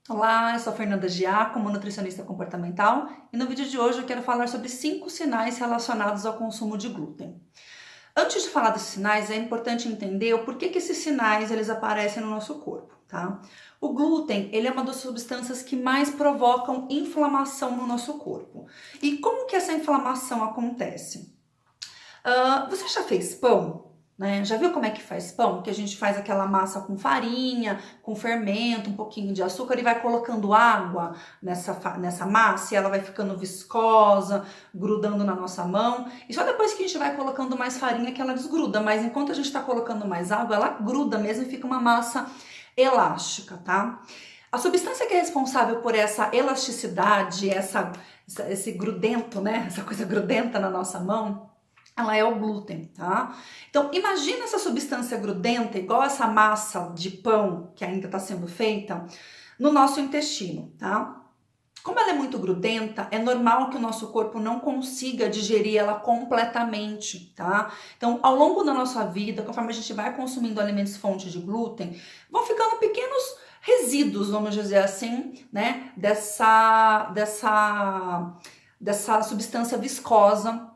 Olá, eu sou a Fernanda Giacomo, nutricionista comportamental, e no vídeo de hoje eu quero falar sobre 5 sinais relacionados ao consumo de glúten. Antes de falar desses sinais, é importante entender o porquê que esses sinais eles aparecem no nosso corpo, tá? O glúten, ele é uma das substâncias que mais provocam inflamação no nosso corpo. E como que essa inflamação acontece? Você já fez pão? Né? Já viu como é que faz pão? Que a gente faz aquela massa com farinha, com fermento, um pouquinho de açúcar e vai colocando água nessa massa e ela vai ficando viscosa, grudando na nossa mão. E só depois que a gente vai colocando mais farinha que ela desgruda, mas enquanto a gente está colocando mais água, ela gruda mesmo e fica uma massa elástica, tá? A substância que é responsável por essa elasticidade, esse grudento, né? Essa coisa grudenta na nossa mão, ela é o glúten, tá? Então, imagina essa substância grudenta, igual essa massa de pão que ainda está sendo feita, no nosso intestino, tá? Como ela é muito grudenta, é normal que o nosso corpo não consiga digerir ela completamente, tá? Então, ao longo da nossa vida, conforme a gente vai consumindo alimentos fontes de glúten, vão ficando pequenos resíduos, vamos dizer assim, né? Dessa substância viscosa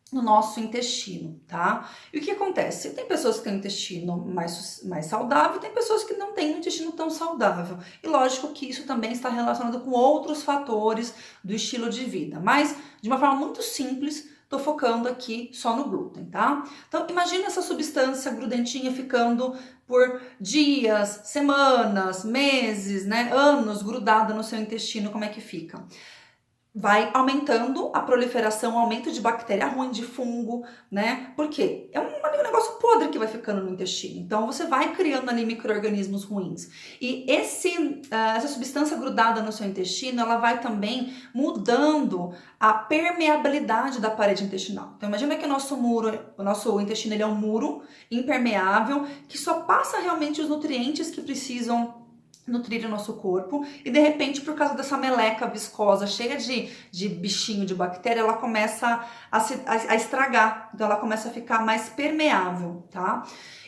no nosso intestino, tá? E o que acontece? Tem pessoas que têm um intestino mais saudável, tem pessoas que não têm um intestino tão saudável. E lógico que isso também está relacionado com outros fatores do estilo de vida. Mas, de uma forma muito simples, tô focando aqui só no glúten, tá? Então, imagina essa substância grudentinha ficando por dias, semanas, meses, né? Anos grudada no seu intestino, como é que fica? Vai aumentando a proliferação, aumento de bactéria ruim, de fungo, né? Por quê? É um negócio podre que vai ficando no intestino. Então, você vai criando ali micro-organismos ruins. E essa substância grudada no seu intestino, ela vai também mudando a permeabilidade da parede intestinal. Então, imagina que o nosso intestino ele é um muro impermeável que só passa realmente os nutrientes que precisam nutrir o nosso corpo e de repente por causa dessa meleca viscosa cheia de bichinho, de bactéria, ela começa a estragar, então ela começa a ficar mais permeável, tá?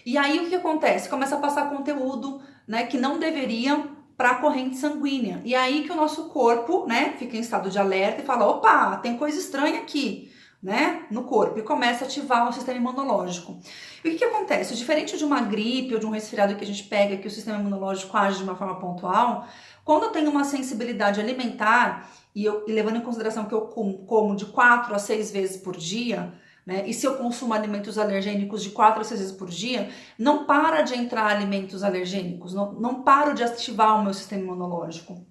E aí o que acontece? Começa a passar conteúdo, né, que não deveria para a corrente sanguínea, e aí que o nosso corpo, né, fica em estado de alerta e fala, opa, tem coisa estranha aqui, né, no corpo, e começa a ativar o sistema imunológico. E o que acontece? Diferente de uma gripe ou de um resfriado que a gente pega, que o sistema imunológico age de uma forma pontual, quando eu tenho uma sensibilidade alimentar, e levando em consideração que eu como de 4 a 6 vezes por dia, né, e se eu consumo alimentos alergênicos de 4 a 6 vezes por dia, não para de entrar alimentos alergênicos, não paro de ativar o meu sistema imunológico.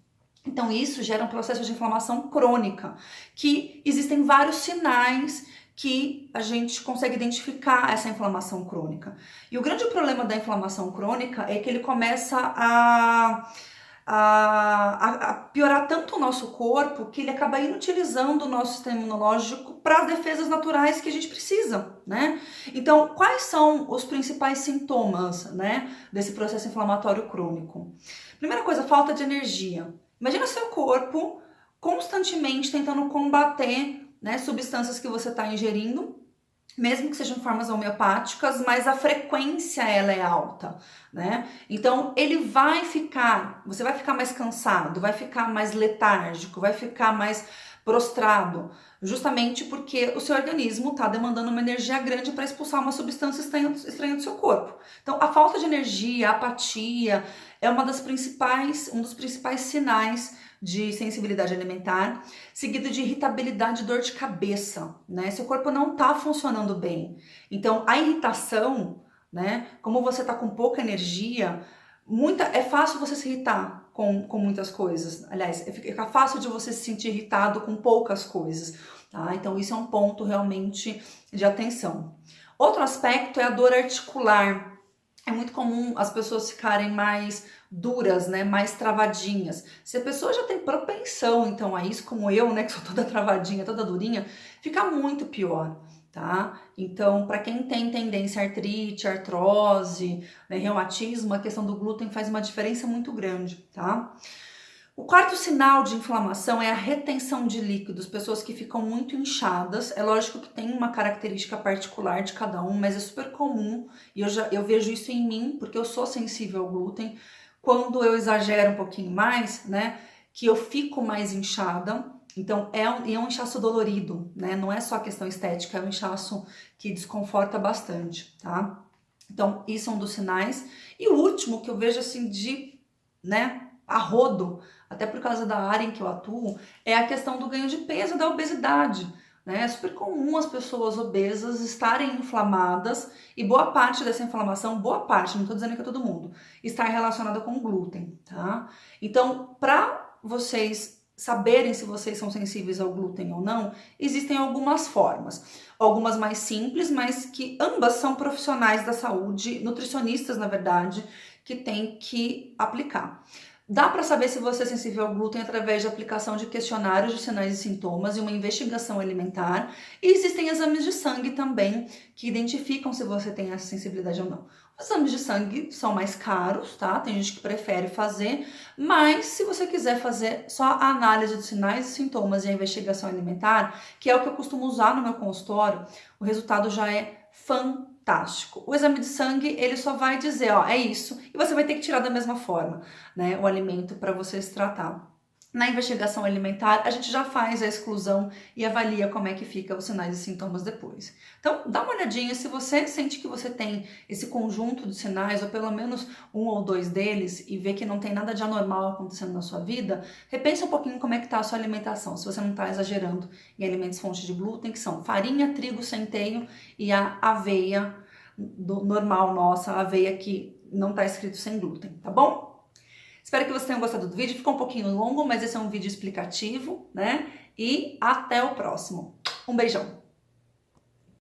Então isso gera um processo de inflamação crônica, que existem vários sinais que a gente consegue identificar essa inflamação crônica. E o grande problema da inflamação crônica é que ele começa a piorar tanto o nosso corpo que ele acaba inutilizando o nosso sistema imunológico para as defesas naturais que a gente precisa, né? Então, quais são os principais sintomas, né, desse processo inflamatório crônico? Primeira coisa, falta de energia. Imagina seu corpo constantemente tentando combater, né, substâncias que você está ingerindo, mesmo que sejam formas homeopáticas, mas a frequência ela é alta, né? Então você vai ficar mais cansado, vai ficar mais letárgico, vai ficar mais prostrado, justamente porque o seu organismo está demandando uma energia grande para expulsar uma substância estranha do seu corpo. Então, a falta de energia, a apatia, é um dos principais sinais de sensibilidade alimentar, seguido de irritabilidade e dor de cabeça, né? Seu corpo não está funcionando bem. Então, a irritação, né? Como você está com pouca energia, é fácil você se irritar com muitas coisas. Aliás, fica fácil de você se sentir irritado com poucas coisas, tá? Então, isso é um ponto realmente de atenção. Outro aspecto é a dor articular. É muito comum as pessoas ficarem mais duras, né, mais travadinhas. Se a pessoa já tem propensão, então, a isso, como eu, né, que sou toda travadinha, toda durinha, fica muito pior, tá? Então, para quem tem tendência a artrite, artrose, né, reumatismo, a questão do glúten faz uma diferença muito grande, tá? O quarto sinal de inflamação é a retenção de líquidos, pessoas que ficam muito inchadas. É lógico que tem uma característica particular de cada um, mas é super comum e eu vejo isso em mim, porque eu sou sensível ao glúten. Quando eu exagero um pouquinho mais, né, que eu fico mais inchada, então é um inchaço dolorido, né, não é só questão estética, é um inchaço que desconforta bastante, tá? Então, isso é um dos sinais. E o último que eu vejo assim né, a rodo, até por causa da área em que eu atuo, é a questão do ganho de peso, da obesidade. Né? É super comum as pessoas obesas estarem inflamadas e boa parte dessa inflamação, boa parte, não estou dizendo que é todo mundo, está relacionada com glúten, tá? Então, para vocês saberem se vocês são sensíveis ao glúten ou não, existem algumas formas. Algumas mais simples, mas que ambas são profissionais da saúde, nutricionistas, na verdade, que têm que aplicar. Dá para saber se você é sensível ao glúten através de aplicação de questionários de sinais e sintomas e uma investigação alimentar. E existem exames de sangue também que identificam se você tem essa sensibilidade ou não. Os exames de sangue são mais caros, tá? Tem gente que prefere fazer, mas se você quiser fazer só a análise de sinais e sintomas e a investigação alimentar, que é o que eu costumo usar no meu consultório, o resultado já é fantástico. O exame de sangue, ele só vai dizer, ó, é isso, e você vai ter que tirar da mesma forma, né, o alimento para você se tratar. Na investigação alimentar, a gente já faz a exclusão e avalia como é que fica os sinais e sintomas depois. Então, dá uma olhadinha, se você sente que você tem esse conjunto de sinais, ou pelo menos um ou dois deles, e vê que não tem nada de anormal acontecendo na sua vida, repensa um pouquinho como é que está a sua alimentação, se você não está exagerando em alimentos fontes de glúten, que são farinha, trigo, centeio e a aveia do normal nossa, a aveia que não está escrito sem glúten, tá bom? Espero que vocês tenham gostado do vídeo. Ficou um pouquinho longo, mas esse é um vídeo explicativo, né? E até o próximo. Um beijão!